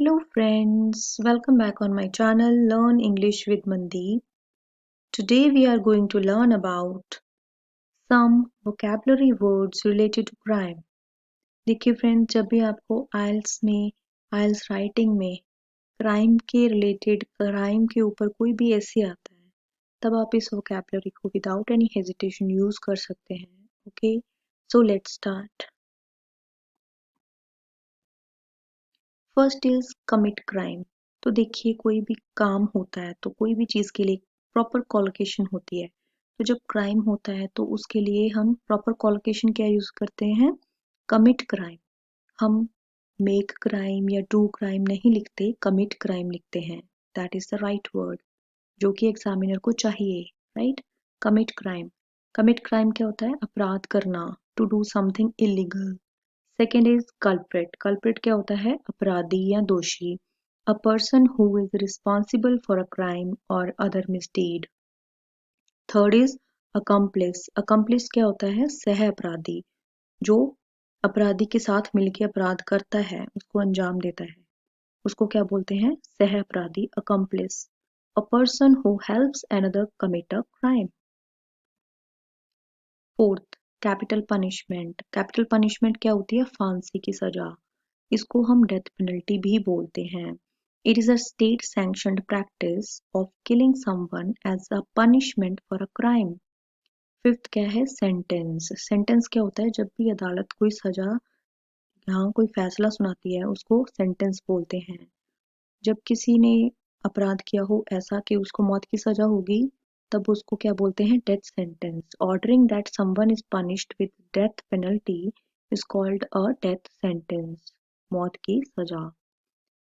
Hello friends, welcome back on my channel Learn English with Mandeep. Today we are going to learn about some vocabulary words related to crime. देखिए friends, जब भी आपको आइल्स writing में crime के related crime के ऊपर कोई भी ऐसे आता है, तब आप इस vocabulary को विदाउट एनी हेजिटेशन यूज कर सकते हैं. Okay, so let's start. First is commit crime. तो देखिए, कोई भी काम होता है तो कोई भी चीज़ के लिए प्रॉपर कॉलोकेशन होती है. तो जब क्राइम होता है तो उसके लिए हम प्रॉपर कॉलोकेशन क्या यूज़ करते हैं? Commit crime. हम मेक क्राइम या डू क्राइम नहीं लिखते, कमिट क्राइम लिखते हैं. That is the right word जो कि एग्जामिनर को चाहिए. Right, commit crime. Commit crime क्या होता है? अपराध करना, to do something illegal. Second is culprit. Culprit क्या होता है? अपराधी या दोषी. A person who is responsible for a crime और other misdeed. Third is accomplice. Accomplice क्या होता है? सह अपराधी, जो अपराधी के साथ मिलकर अपराध करता है, उसको अंजाम देता है, उसको क्या बोलते हैं? सह अपराधी, accomplish. A person who helps another commit a crime. Fourth, capital punishment. Capital punishment क्या होती है? फांसी की सजा. इसको हम डेथ पेनल्टी भी बोलते हैं. It is a state sanctioned practice of killing someone as a punishment for a crime. Fifth क्या है? सेंटेंस. सेंटेंस क्या होता है? जब भी अदालत कोई सजा, यहाँ कोई फैसला सुनाती है, उसको सेंटेंस बोलते हैं. जब किसी ने अपराध किया हो ऐसा कि उसको मौत की सजा होगी, तब उसको क्या बोलते हैं? Death sentence. Ordering that someone is punished with death penalty is called a death sentence. मौत की सजा.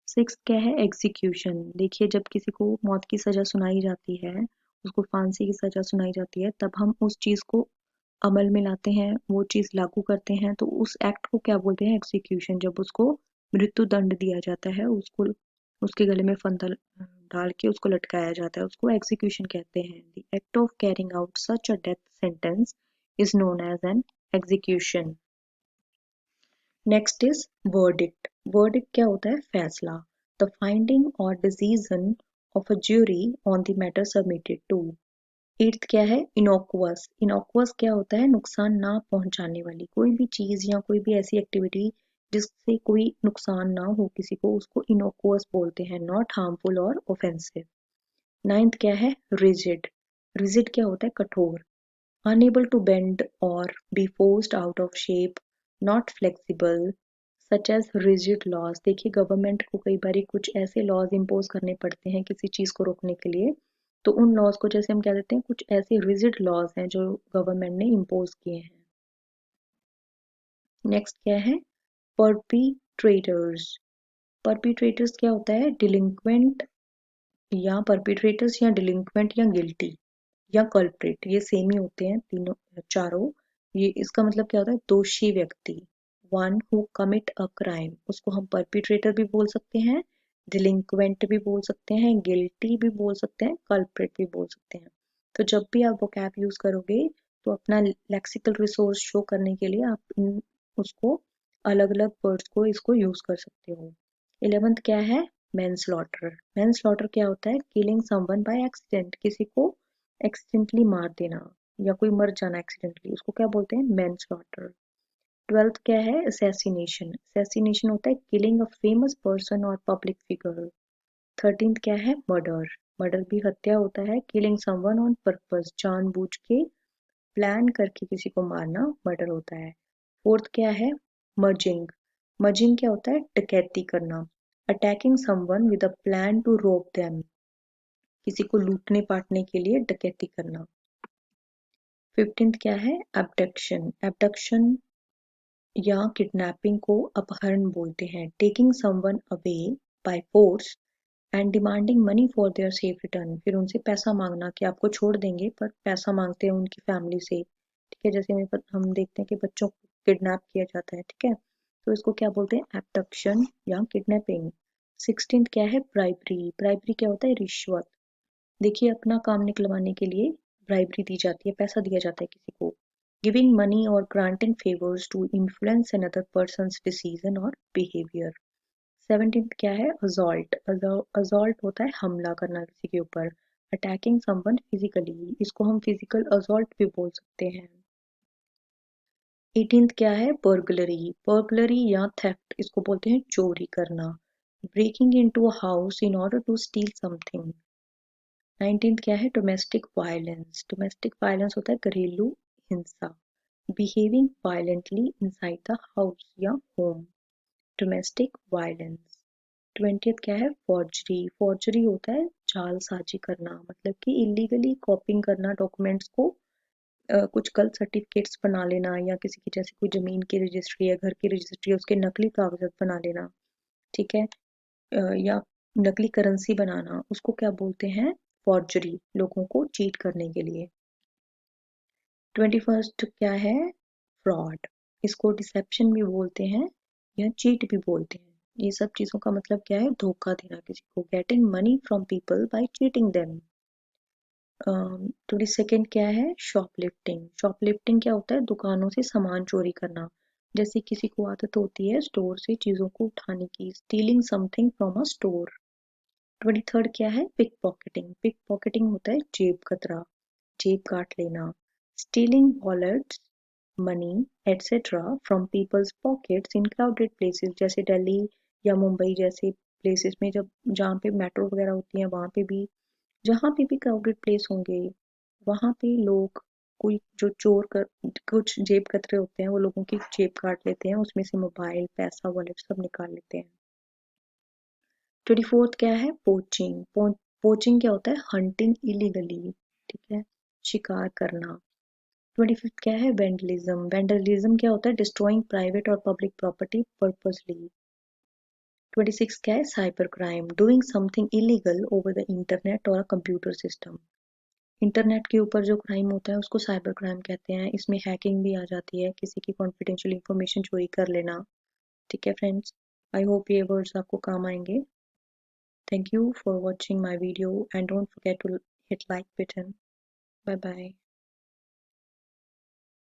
सिक्स्थ क्या है? एग्जीक्यूशन. देखिए, जब किसी को मौत की सजा सुनाई जाती है, उसको फांसी की सजा सुनाई जाती है, तब हम उस चीज को अमल में लाते हैं, वो चीज लागू करते हैं, तो उस एक्ट को क्या बोलते हैं? एग्जीक्यूशन. जब उसको मृत्यु दंड दिया जाता है, उसको उसके गले में फंदा डाल के उसको लटकाया जाता है, उसको एग्जीक्यूशन कहते हैं. The act of carrying out such a death sentence is known as an execution. Next is verdict. Verdict क्या होता है? फैसला. द फाइंडिंग और decision of a jury on the matter submitted to. Eighth क्या है? Innocuous. Innocuous क्या होता है? नुकसान ना पहुंचाने वाली. कोई भी चीज या कोई भी ऐसी एक्टिविटी जिससे कोई नुकसान ना हो किसी को, उसको इनोकुअस बोलते हैं. नॉट हार्मफुल और ऑफेंसिव. नाइन्थ क्या है? रिजिड. रिजिड क्या होता है? कठोर. unable to bend or be forced out of shape, not flexible, such as rigid laws. देखिए, गवर्नमेंट को कई बार कुछ ऐसे लॉज इम्पोज करने पड़ते हैं किसी चीज को रोकने के लिए, तो उन लॉज को जैसे हम कह देते हैं, कुछ ऐसे रिजिड लॉज हैं जो गवर्नमेंट ने इम्पोज किए हैं. नेक्स्ट क्या है? परपीट्रेटर्स. परपीट्रेटर्स क्या होता है? डिलिंक्वेंट या परपीट्रेटर्स या डिलिंक्वेंट या गिल्टी या कल्प्रिट, ये सेम ही होते हैं तीनों चारों. ये इसका मतलब क्या होता है? दोषी व्यक्ति. One who commit a crime, उसको हम परपिट्रेटर भी बोल सकते हैं, डिलिंक्वेंट भी बोल सकते हैं, गिल्टी भी बोल सकते हैं, कल्प्रिट भी बोल सकते हैं. तो जब भी आप वोकैब यूज करोगे, तो अपना लेक्सिकल रिसोर्स शो करने के लिए आप उसको अलग अलग वर्ड्स को इसको यूज कर सकते हो. 11th क्या है? मैनस्लॉटर. मैनस्लॉटर क्या होता है? Killing someone by accident. किसी को एक्सीडेंटली मार देना या कोई मर जाना एक्सीडेंटली, उसको क्या बोलते हैं? मैनस्लॉटर. 12th क्या है? असैसिनेशन. असैसिनेशन होता है किलिंग अ फेमस पर्सन और पब्लिक फिगर. 13th क्या है? मर्डर. मर्डर भी हत्या होता है. किलिंग समवन ऑन पर्पस, जानबूझ के प्लान करके किसी को मारना मर्डर होता है. 4th क्या है? मर्जिंग. मर्जिंग क्या होता है? डकैती करना. Attacking someone with a plan to rob them. किसी को लूटने पाटने के लिए डकैती करना. 15th क्या है? एब्डक्शन. एब्डक्शन या किडनैपिंग को अपहरण बोलते हैं. Taking someone away by force and demanding money for their safe return. फिर उनसे पैसा मांगना कि आपको छोड़ देंगे, पर पैसा मांगते हैं उनकी फैमिली से. ठीक है, जैसे हम देखते हैं कि बच्चों को किडनैप किया जाता है. ठीक है, तो इसको क्या बोलते हैं? एब्डक्शन या किडनैपिंग. 16th क्या है? ब्राइबरी. ब्राइबरी क्या होता है? रिश्वत. देखिए, अपना काम निकलवाने के लिए ब्राइबरी दी जाती है, पैसा दिया जाता है किसी को. गिविंग मनी और granting favours to influence another person's decision और बिहेवियर. 17th क्या है? असॉल्ट। असॉल्ट होता है हमला करना किसी के ऊपर, अटैकिंग समवन फिजिकली, इसको हम फिजिकल असॉल्ट भी बोल सकते हैं। 18th क्या है? बर्गलरी। बर्गलरी या थेफ्ट, इसको बोलते हैं चोरी करना, breaking into a house in order to steal something. 19th क्या है? Domestic violence. डोमेस्टिक वायलेंस होता है घरेलू हिंसा, behaving violently inside the house या होम, डोमेस्टिक वायलेंस। 20th क्या है? फॉर्जरी। फॉर्जरी होता है जालसाजी करना, मतलब कि इलीगली कॉपिंग करना डॉक्यूमेंट्स को, कुछ गलत सर्टिफिकेट्स बना लेना, या किसी की जैसे कोई जमीन की रजिस्ट्री है, घर की रजिस्ट्री है, उसके नकली कागजात बना लेना, ठीक है, या नकली करेंसी बनाना, उसको क्या बोलते हैं? फॉर्जरी, लोगों को चीट करने के लिए। 21st क्या है? फ्रॉड। इसको डिसेप्शन भी बोलते हैं या चीट भी बोलते हैं। ये सब चीजों का मतलब क्या है? धोखा देना किसी को, getting money from people by cheating them. 22nd क्या है? शॉपलिफ्टिंग। शॉपलिफ्टिंग क्या होता है? दुकानों से सामान चोरी करना, जैसे किसी को आदत होती है स्टोर से चीजों को उठाने की, stealing something from a store. 23rd क्या है? Pick pocketing. पिक पॉकेटिंग होता है जेब कतरा, जेब काट लेना, stealing wallets, money etcetera from people's pockets in crowded places, जैसे दिल्ली या मुंबई जैसे प्लेसेस में, जब जहाँ पे मेट्रो वगैरह होती है, वहाँ पे भी, जहाँ पे भी क्राउडेड प्लेस होंगे, वहाँ पे लोग, कोई जो चोर कर, कुछ जेब कतरे होते हैं, वो लोगों की जेब काट लेते हैं, उसमें से मोबाइल, पैसा, वॉलेट सब निकाल लेते हैं। 24th क्या है? पोचिंग। पोचिंग क्या होता है? हंटिंग इलीगली, ठीक है, शिकार करना। 25th क्या है? वेंडलिज्म। वेंडलिज्म क्या होता है? डिस्ट्रॉइंग प्राइवेट और पब्लिक प्रॉपर्टी पर्पसली। 26 क्या है? Cyber crime, doing something illegal over the internet और कंप्यूटर सिस्टम। इंटरनेट के ऊपर जो क्राइम होता है उसको साइबर क्राइम कहते हैं। इसमें हैकिंग भी आ जाती है, किसी की कॉन्फिडेंशियल इंफॉर्मेशन चोरी कर लेना, ठीक है फ्रेंड्स। आई होप ये वर्ड्स आपको काम आएंगे। Thank you for watching my video and don't forget to hit like button. Bye bye.